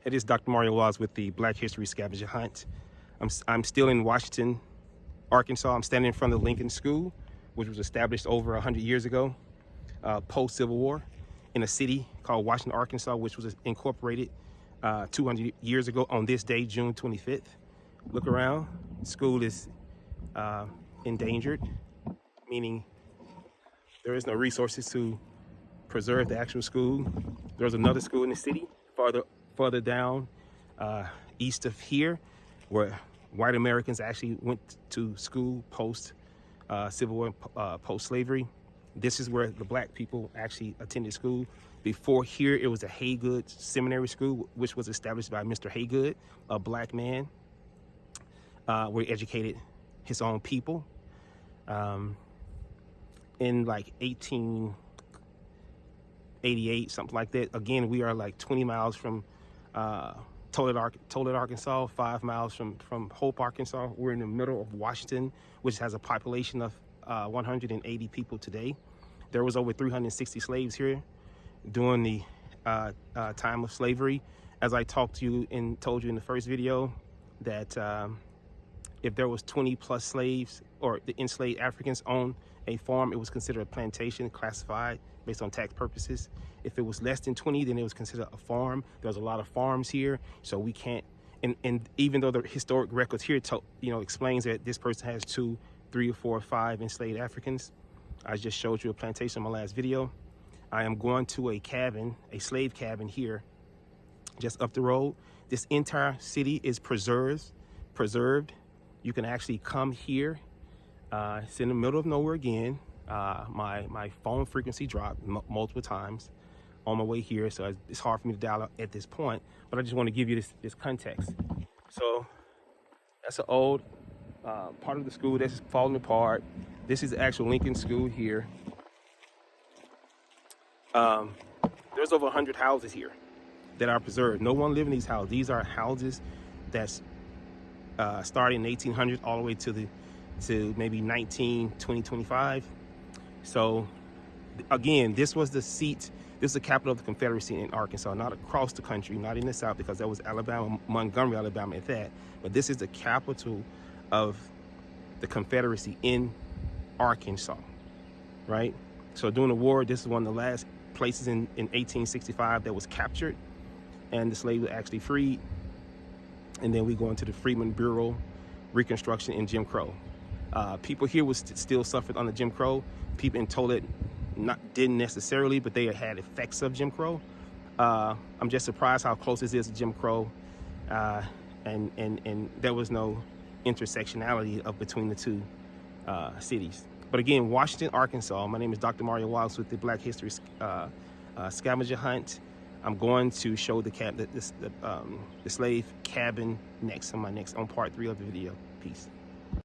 It is Dr. Mario Walls with the Black History Scavenger Hunt. I'm still in Washington, Arkansas. I'm standing in front of the Lincoln School, which was established over 100 years ago, post-Civil War, in a city called Washington, Arkansas, which was incorporated 200 years ago on this day, June 25th. Look around. The school is endangered, meaning there is no resources to preserve the actual school. There's another school in the city further down east of here, where white Americans actually went to school post Civil War, post slavery. This is where the black people actually attended school. Before here, it was a Haygood Seminary School, which was established by Mr. Haygood, a black man, where he educated his own people. In like 1888, something like that. Again, we are like 20 miles from Toledo, Arkansas, 5 miles from Hope, Arkansas. We're in the middle of Washington, which has a population of 180 people today. There was over 360 slaves here during the time of slavery. As I told you in the first video, that if there was 20 plus slaves or the enslaved Africans on a farm, it was considered a plantation, classified based on tax purposes. If it was less than 20, then it was considered a farm. There's a lot of farms here, so we can't, and even though the historic records here explains that this person has 2, 3, or 4, or 5 enslaved Africans. I just showed you a plantation in my last video. I am going to a cabin, a slave cabin here, just up the road. This entire city is preserved. You can actually come here. It's in the middle of nowhere again. My phone frequency dropped multiple times on my way here, so it's hard for me to dial at this point, but I just want to give you this context. So that's an old part of the school that's falling apart. This is the actual Lincoln School here. There's over 100 houses here that are preserved. No one lives in these houses. These are houses that's started in 1800 all the way to maybe 1925. So again, this was the seat, this is the capital of the Confederacy in Arkansas, not across the country, not in the South, because that was Alabama, Montgomery, Alabama at that. But this is the capital of the Confederacy in Arkansas, right? So during the war, this is one of the last places in 1865 that was captured, and the slaves were actually freed. And then we go into the Freedmen Bureau, Reconstruction, and Jim Crow. People here was still suffered under Jim Crow. People in Toledo didn't necessarily, but they had effects of Jim Crow. I'm just surprised how close this is to Jim Crow, and there was no intersectionality between the two cities. But again, Washington, Arkansas. My name is Dr. Mario Walls with the Black History Scavenger Hunt. I'm going to show the slave cabin next on part 3 of the video. Peace.